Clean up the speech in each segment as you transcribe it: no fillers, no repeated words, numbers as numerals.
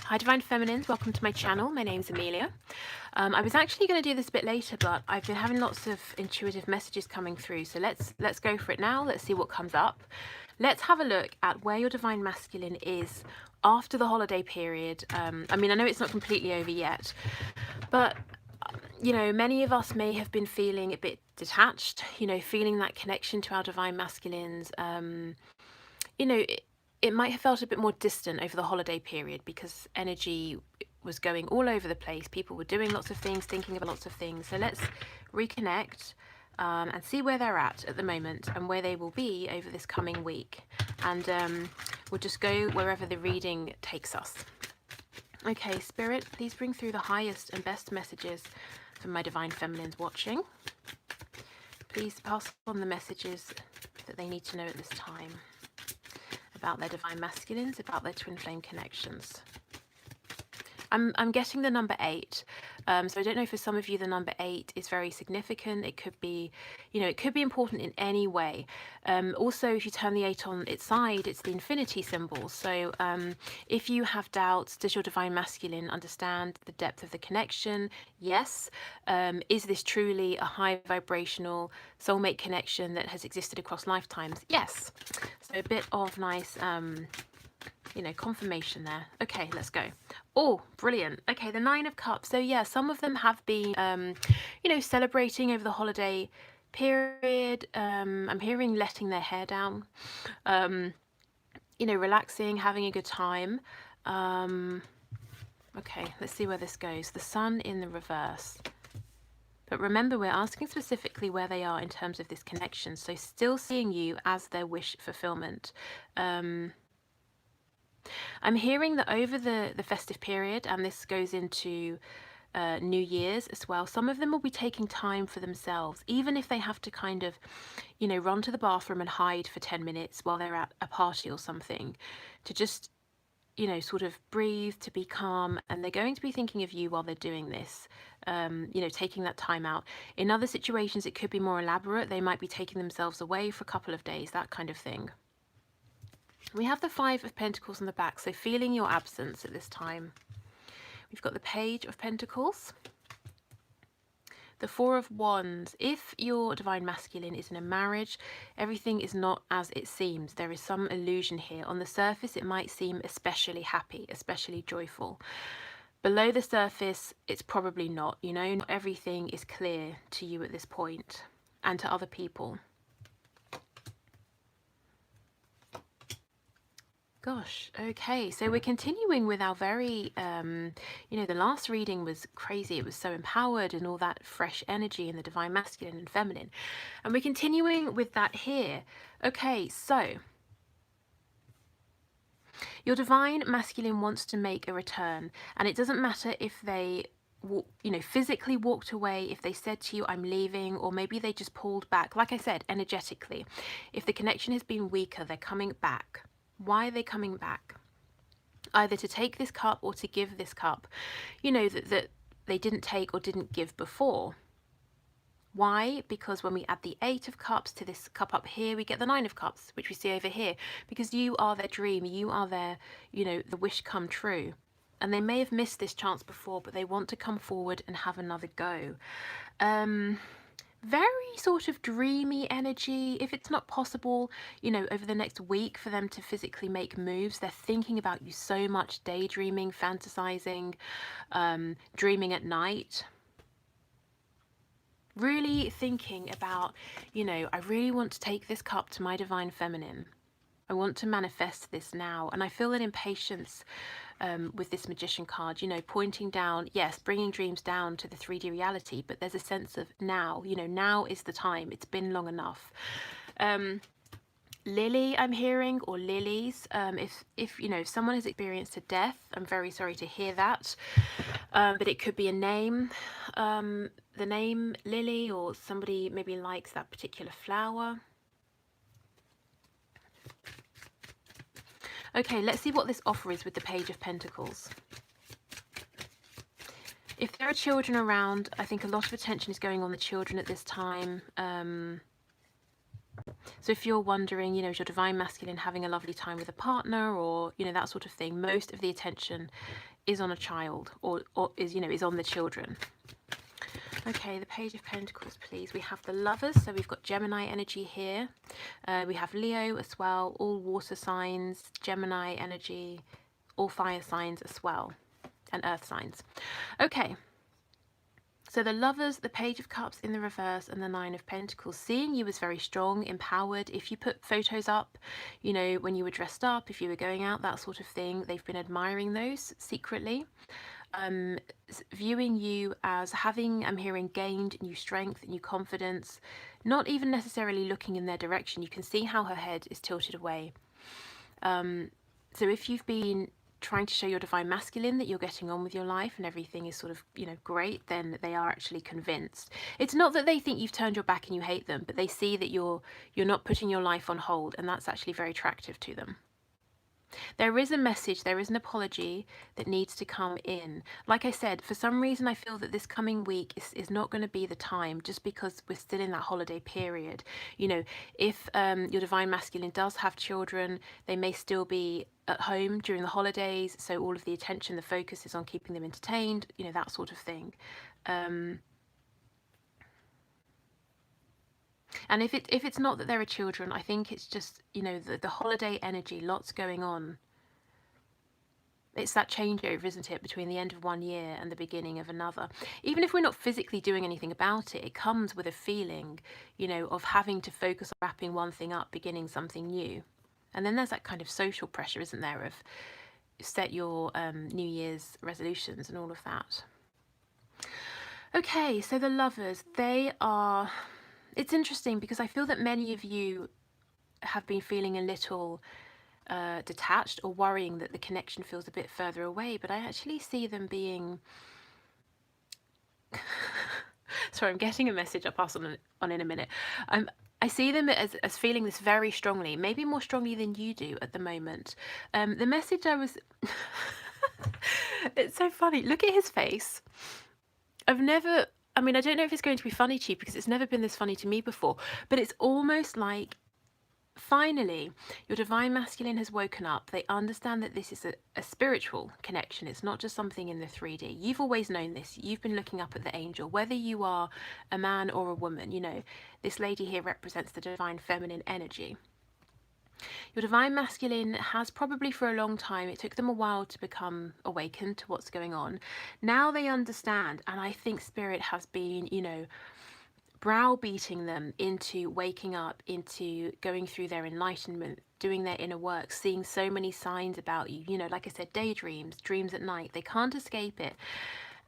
Hi Divine Feminines, welcome to my channel. My name's Amelia. I was actually going to do this a bit later, but I've been having lots of intuitive messages coming through. So let's go for it now. Let's see what comes up. Let's have a look at where your Divine Masculine is after the holiday period. I mean, I know it's not completely over yet, but you know, many of us may have been feeling a bit detached, you know, feeling that connection to our Divine Masculines. You know, it might have felt a bit more distant over the holiday period because energy was going all over the place. People were doing lots of things, thinking about lots of things. So let's reconnect and see where they're at the moment and where they will be over this coming week. And we'll just go wherever the reading takes us. Okay, Spirit, please bring through the highest and best messages for my Divine Feminines watching. Please pass on the messages that they need to know at this time about their Divine Masculines, about their twin flame connections. I'm getting the number 8, so I don't know, for some of you the number 8 is very significant. It could be, you know, it could be important in any way. Also, if you turn the 8 on its side, it's the infinity symbol. So if you have doubts, does your Divine Masculine understand the depth of the connection? Yes. Is this truly a high vibrational soulmate connection that has existed across lifetimes? Yes. So a bit of nice you know, confirmation there. Okay, let's go. Oh, brilliant. Okay, the 9 of Cups. So yeah, some of them have been, you know, celebrating over the holiday period. I'm hearing letting their hair down, you know, relaxing, having a good time. Okay, let's see where this goes. The Sun in the reverse. But remember, we're asking specifically where they are in terms of this connection. So still seeing you as their wish fulfillment. I'm hearing that over the festive period, and this goes into New Year's as well, some of them will be taking time for themselves, even if they have to kind of, you know, run to the bathroom and hide for 10 minutes while they're at a party or something, to just, you know, sort of breathe, to be calm. And they're going to be thinking of you while they're doing this, you know, taking that time out. In other situations, it could be more elaborate. They might be taking themselves away for a couple of days, that kind of thing. We have the 5 of Pentacles on the back, so feeling your absence at this time. We've got the Page of Pentacles, the 4 of Wands. If your Divine Masculine is in a marriage, everything is not as it seems. There is some illusion here. On the surface, it might seem especially happy, especially joyful. Below the surface, it's probably not. You know, not everything is clear to you at this point, and to other people. Gosh, okay, so we're continuing with our very, you know, the last reading was crazy. It was so empowered and all that fresh energy in the Divine Masculine and Feminine. And we're continuing with that here. Okay, so your Divine Masculine wants to make a return. And it doesn't matter if they, you know, physically walked away, if they said to you, I'm leaving, or maybe they just pulled back. Like I said, energetically, if the connection has been weaker, they're coming back. Why are they coming back? Either to take this cup or to give this cup, you know, that they didn't take or didn't give before. Why? Because when we add the 8 of Cups to this cup up here, we get the 9 of Cups, which we see over here. Because you are their dream, you are their, you know, the wish come true. And they may have missed this chance before, but they want to come forward and have another go. Very sort of dreamy energy. If it's not possible, you know, over the next week for them to physically make moves, they're thinking about you so much, daydreaming, fantasizing, dreaming at night. Really thinking about, you know, I really want to take this cup to my Divine Feminine. I want to manifest this now. And I feel an impatience with this Magician card, you know, pointing down, yes, bringing dreams down to the 3D reality, but there's a sense of now, you know, now is the time. It's been long enough. Lily, I'm hearing, or lilies. If you know, if someone has experienced a death, I'm very sorry to hear that. But it could be a name, the name Lily, or somebody maybe likes that particular flower. Okay, let's see what this offer is with the Page of Pentacles. If there are children around, I think a lot of attention is going on the children at this time. So if you're wondering, you know, is your Divine Masculine having a lovely time with a partner, or, you know, that sort of thing, most of the attention is on a child, or is, you know, is on the children. Okay, the Page of Pentacles, please. We have the Lovers, so we've got Gemini energy here. We have Leo as well, all water signs, Gemini energy, all fire signs as well, and earth signs. Okay, so the Lovers, the Page of Cups in the reverse, and the Nine of Pentacles, seeing you as very strong, empowered. If you put photos up, you know, when you were dressed up, if you were going out, that sort of thing, they've been admiring those secretly. Viewing you as having, I'm hearing, gained new strength, new confidence, not even necessarily looking in their direction. You can see how her head is tilted away. So if you've been trying to show your divine masculine that you're getting on with your life and everything is sort of, you know, great, then they are actually convinced. It's not that they think you've turned your back and you hate them, but they see that you're not putting your life on hold, and that's actually very attractive to them. There is a message, there is an apology that needs to come in. Like I said, for some reason I feel that this coming week is not going to be the time, just because we're still in that holiday period. You know, if your divine masculine does have children, they may still be at home during the holidays, so all of the attention, the focus is on keeping them entertained, you know, that sort of thing. And if it's not that there are children, I think it's just, you know, the holiday energy, lots going on. It's that changeover, isn't it, between the end of one year and the beginning of another. Even if we're not physically doing anything about it, it comes with a feeling, you know, of having to focus on wrapping one thing up, beginning something new. And then there's that kind of social pressure, isn't there, of set your New Year's resolutions and all of that. Okay, so the Lovers, they are... It's interesting because I feel that many of you have been feeling a little detached or worrying that the connection feels a bit further away, but I actually see them being... Sorry, I'm getting a message I'll pass on in a minute. I see them as feeling this very strongly, maybe more strongly than you do at the moment. The message I was... It's so funny. Look at his face. I mean, I don't know if it's going to be funny to you because it's never been this funny to me before, but it's almost like finally your divine masculine has woken up. They understand that this is a spiritual connection. It's not just something in the 3D. You've always known this. You've been looking up at the angel, whether you are a man or a woman. You know, this lady here represents the divine feminine energy. Your divine masculine has probably for a long time, it took them a while to become awakened to what's going on. Now they understand, and I think Spirit has been, you know, browbeating them into waking up, into going through their enlightenment, doing their inner work, seeing so many signs about you. You know, like I said, daydreams, dreams at night, they can't escape it.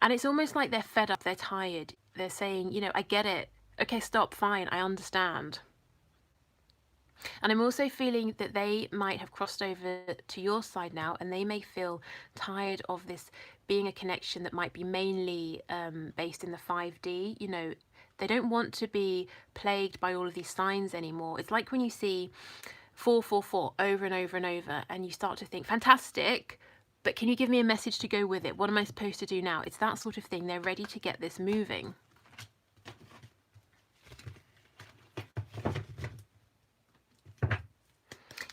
And it's almost like they're fed up, they're tired. They're saying, you know, I get it. Okay, stop, fine, I understand. And I'm also feeling that they might have crossed over to your side now, and they may feel tired of this being a connection that might be mainly based in the 5D. You know, they don't want to be plagued by all of these signs anymore. It's like when you see 444 over and over and over, and you start to think, fantastic, but can you give me a message to go with it? What am I supposed to do now? It's that sort of thing. They're ready to get this moving.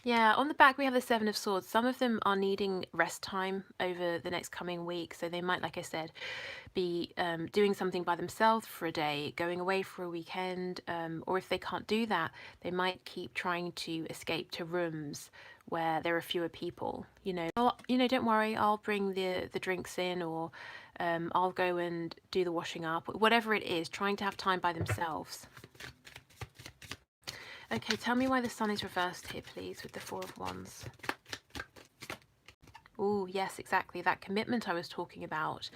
Yeah, on the back we have the Seven of Swords. Some of them are needing rest time over the next coming week. So they might, like I said, be doing something by themselves for a day, going away for a weekend. Or if they can't do that, they might keep trying to escape to rooms where there are fewer people. You know, don't worry, I'll bring the drinks in, or I'll go and do the washing up. Whatever it is, trying to have time by themselves. Okay, tell me why the Sun is reversed here, please, with the Four of Wands. Oh, yes, exactly. That commitment I was talking about.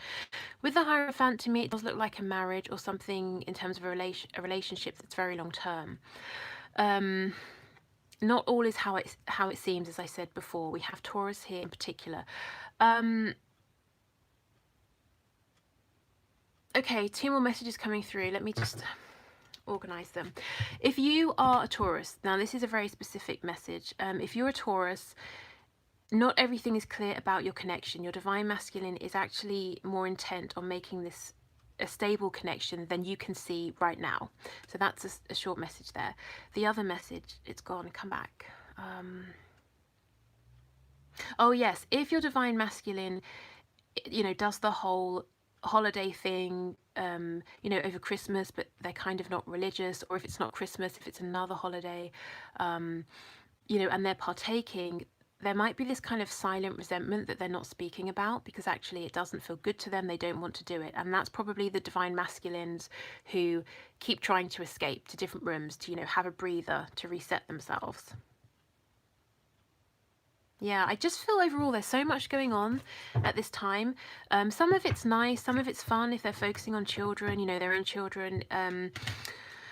With the Hierophant, to me, it does look like a marriage or something in terms of a relationship that's very long term. Not all is how it seems, as I said before. We have Taurus here in particular. Okay, 2 more messages coming through. Let me just organize them. If you are a Taurus, now this is a very specific message. If you're a Taurus, not everything is clear about your connection. Your divine masculine is actually more intent on making this a stable connection than you can see right now. So that's a short message there. The other message, it's gone, come back. Oh yes, if your divine masculine you know, does the whole holiday thing, you know, over Christmas, but they're kind of not religious, or if it's not Christmas, if it's another holiday, um, you know, and they're partaking, there might be this kind of silent resentment that they're not speaking about because actually it doesn't feel good to them. They don't want to do it. And that's probably the divine masculines who keep trying to escape to different rooms to, you know, have a breather, to reset themselves. Yeah, I just feel overall there's so much going on at this time. Some of it's nice, some of it's fun if they're focusing on children, you know, their own children.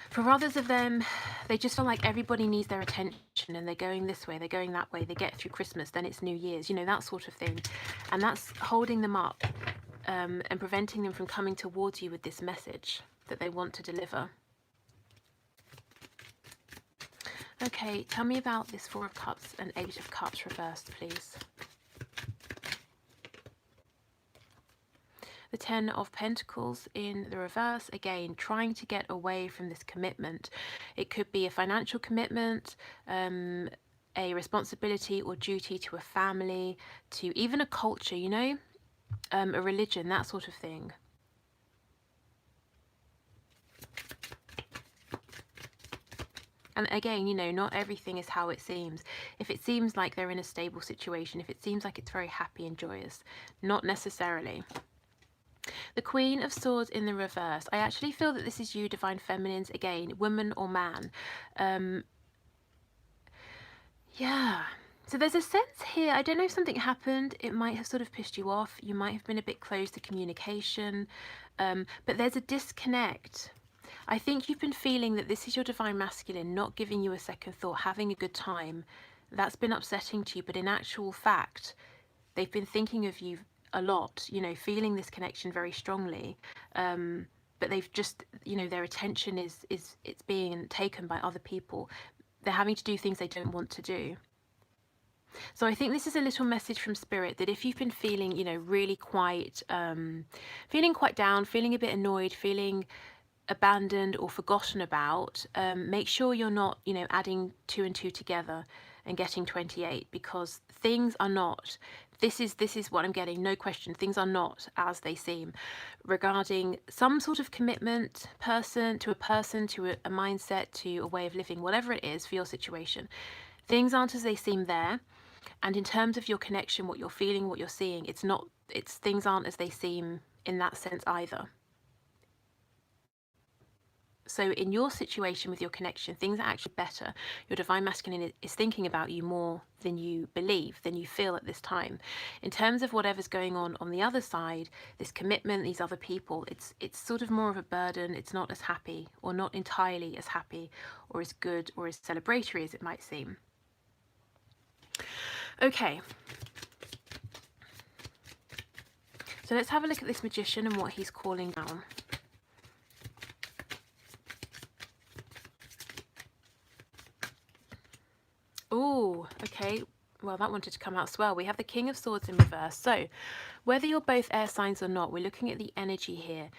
For others of them, they just feel like everybody needs their attention and they're going this way, they're going that way, they get through Christmas, then it's New Year's, you know, that sort of thing. And that's holding them up and preventing them from coming towards you with this message that they want to deliver. Okay, tell me about this Four of Cups and Eight of Cups reversed, please. The Ten of Pentacles in the reverse, again, trying to get away from this commitment. It could be a financial commitment, a responsibility or duty to a family, to even a culture, you know, a religion, that sort of thing. And again, you know, not everything is how it seems. If it seems like they're in a stable situation, if it seems like it's very happy and joyous, not necessarily. The Queen of Swords in the reverse. I actually feel that this is you, Divine Feminines, again, woman or man. Yeah. So there's a sense here, I don't know if something happened, it might have sort of pissed you off, you might have been a bit closed to communication, but there's a disconnect. I think you've been feeling that this is your divine masculine not giving you a second thought, having a good time. That's been upsetting to you, but in actual fact, they've been thinking of you a lot, you know, feeling this connection very strongly. But they've just, you know, their attention is it's being taken by other people. They're having to do things they don't want to do. So I think this is a little message from Spirit that if you've been feeling, you know, really quite, feeling quite down, feeling a bit annoyed, feeling abandoned or forgotten about, make sure you're not, you know, adding 2 and 2 together and getting 28, because things are not, this is what I'm getting, no question, things are not as they seem regarding some sort of commitment, person, to a mindset, to a way of living, whatever it is for your situation. Things aren't as they seem there. And in terms of your connection, what you're feeling, what you're seeing, things aren't as they seem in that sense either. So in your situation with your connection, things are actually better. Your divine masculine is thinking about you more than you believe, than you feel at this time. In terms of whatever's going on the other side, this commitment, these other people, it's sort of more of a burden. It's not as happy, or not entirely as happy or as good or as celebratory as it might seem. Okay. So let's have a look at this Magician and what he's calling down. Oh, okay. Well, that wanted to come out as well. We have the King of Swords in reverse. So whether you're both air signs or not, we're looking at the energy here.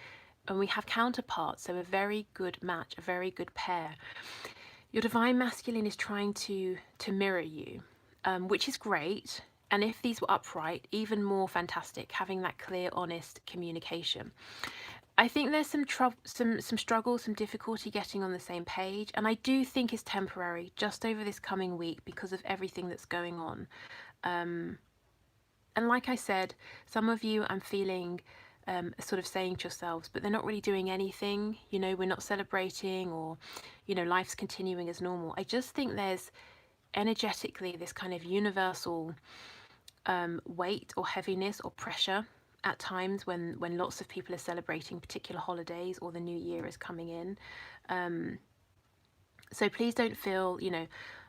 And we have counterparts, so a very good match, a very good pair. Your divine masculine is trying to mirror you, which is great. And if these were upright, even more fantastic, having that clear, honest communication. I think there's some struggle, some difficulty getting on the same page, and I do think it's temporary, just over this coming week, because of everything that's going on. And like I said, some of you, I'm feeling sort of saying to yourselves, but they're not really doing anything, you know, we're not celebrating, or, you know, life's continuing as normal. I just think there's energetically this kind of universal weight or heaviness or pressure at times when lots of people are celebrating particular holidays or the new year is coming in. So please don't feel, you know,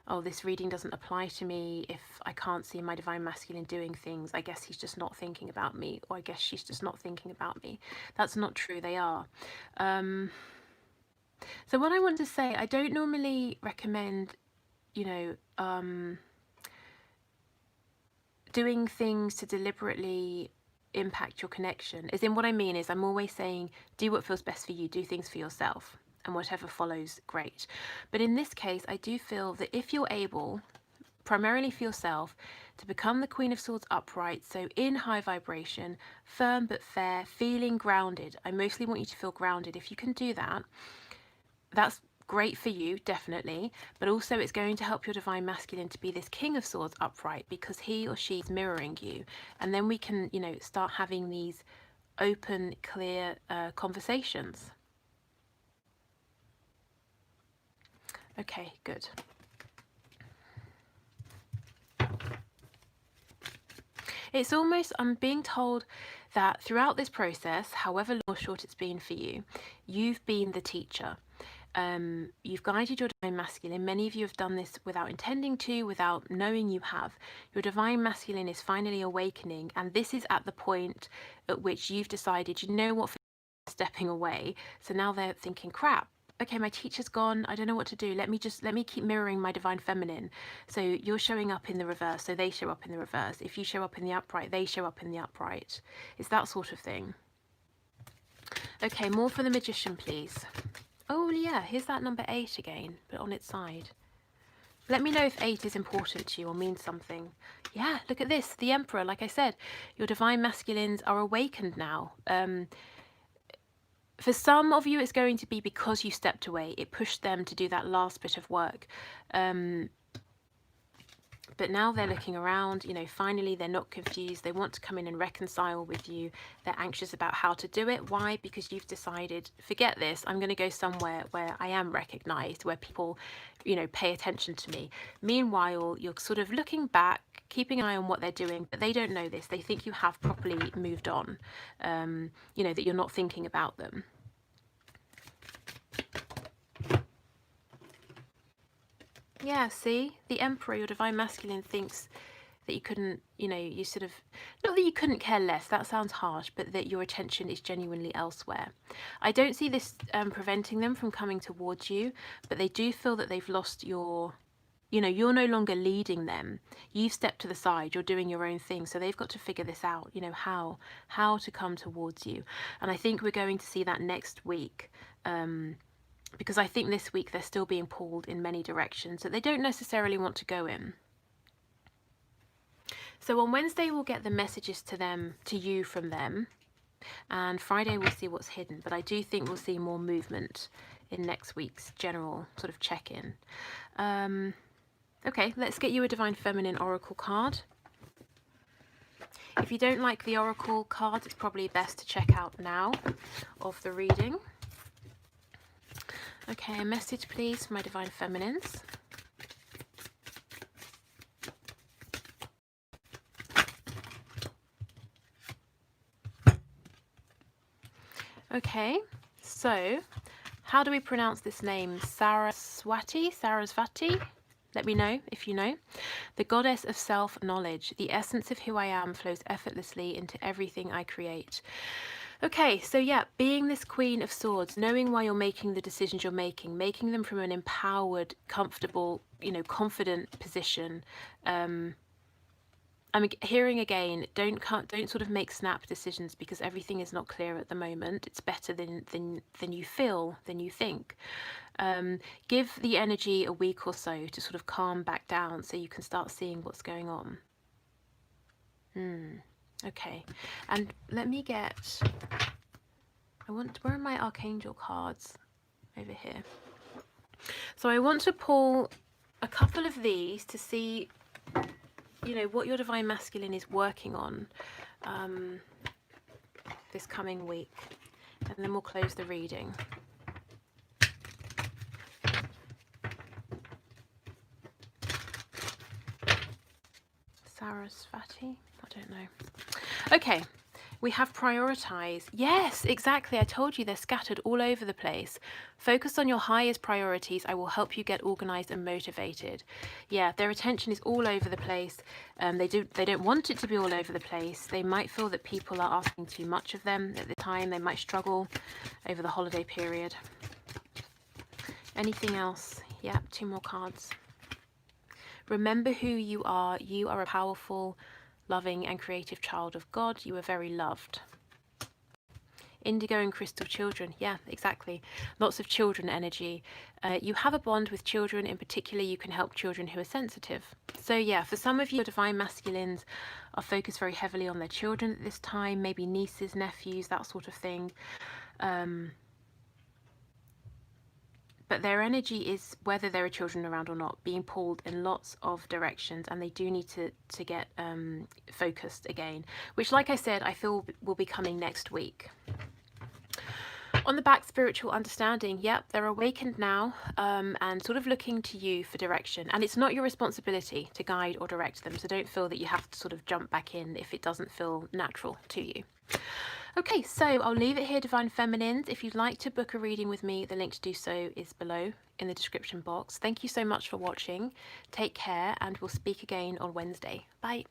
oh, this reading doesn't apply to me if I can't see my divine masculine doing things. I guess he's just not thinking about me, or I guess she's just not thinking about me. That's not true. They are. So what I want to say, I don't normally recommend, you know, doing things to deliberately impact your connection. As in, what I mean is, I'm always saying, do what feels best for you, do things for yourself, and whatever follows, great. But in this case, I do feel that if you're able, primarily for yourself, to become the Queen of Swords upright, so in high vibration, firm but fair, feeling grounded. I mostly want you to feel grounded. If you can do that, that's great for you, definitely, but also it's going to help your divine masculine to be this King of Swords upright, because he or she is mirroring you. And then we can, you know, start having these open, clear conversations. Okay, good. It's almost, I'm being told that throughout this process, however long or short it's been for you, you've been the teacher. You've guided your divine masculine. Many of you have done this without intending to, without knowing you have. Your divine masculine is finally awakening, and this is at the point at which you've decided, you know what, stepping away. So now they're thinking, crap, okay, my teacher's gone, I don't know what to do, let me keep mirroring my divine feminine. So you're showing up in the reverse, so they show up in the reverse. If you show up in the upright, they show up in the upright. It's that sort of thing. Okay, more for the Magician, please. Oh yeah, here's that number 8 again, but on its side. Let me know if 8 is important to you or means something. Yeah, look at this, the Emperor. Like I said, your divine masculines are awakened now. For some of you, it's going to be because you stepped away. It pushed them to do that last bit of work. But now they're looking around, you know, finally they're not confused. They want to come in and reconcile with you. They're anxious about how to do it. Why? Because you've decided, forget this, I'm going to go somewhere where I am recognized, where people, you know, pay attention to me. Meanwhile, you're sort of looking back, keeping an eye on what they're doing, but they don't know this. They think you have properly moved on, you know, that you're not thinking about them. Yeah, see, the Emperor, your divine masculine, thinks that you couldn't, you know, you sort of, not that you couldn't care less, that sounds harsh, but that your attention is genuinely elsewhere. I don't see this preventing them from coming towards you, but they do feel that they've lost your, you know, you're no longer leading them. You've stepped to the side, you're doing your own thing, so they've got to figure this out, you know, how to come towards you. And I think we're going to see that next week. Because I think this week they're still being pulled in many directions that they don't necessarily want to go in. So on Wednesday we'll get the messages to you from them, and Friday we'll see what's hidden. But I do think we'll see more movement in next week's general sort of check-in. Okay, let's get you a Divine Feminine Oracle card. If you don't like the Oracle cards, it's probably best to check out now of the reading. Okay, a message please for my Divine Feminines. Okay, so how do we pronounce this name? Saraswati? Sarasvati? Let me know if you know. The goddess of self-knowledge. The essence of who I am flows effortlessly into everything I create. Okay, so yeah, being this Queen of Swords, knowing why you're making the decisions you're making them from an empowered, comfortable, you know, confident position. I'm hearing again, don't sort of make snap decisions because everything is not clear at the moment. It's better than you feel, than you think. Give the energy a week or so to sort of calm back down so you can start seeing what's going on. Okay, and let me get, where are my Archangel cards? Over here. So I want to pull a couple of these to see, you know, what your Divine Masculine is working on this coming week, and then we'll close the reading. Sarasvati? I don't know. Okay, we have prioritize. Yes, exactly. I told you they're scattered all over the place. Focus on your highest priorities. I will help you get organized and motivated. Yeah, their attention is all over the place. They don't want it to be all over the place. They might feel that people are asking too much of them at the time. They might struggle over the holiday period. Anything else? Yeah, 2 more cards. Remember who you are. You are a powerful, loving and creative child of God. You are very loved. Indigo and crystal children. Yeah, exactly. Lots of children energy. You have a bond with children. In particular, you can help children who are sensitive. So yeah, for some of you, divine masculines are focused very heavily on their children at this time, maybe nieces, nephews, that sort of thing. But their energy is, whether there are children around or not, being pulled in lots of directions, and they do need to get focused again, which, like I said, I feel will be coming next week. On the back, spiritual understanding. Yep, they're awakened now and sort of looking to you for direction. And it's not your responsibility to guide or direct them. So don't feel that you have to sort of jump back in if it doesn't feel natural to you. Okay, so I'll leave it here, Divine Feminines. If you'd like to book a reading with me, the link to do so is below in the description box. Thank you so much for watching. Take care, and we'll speak again on Wednesday. Bye.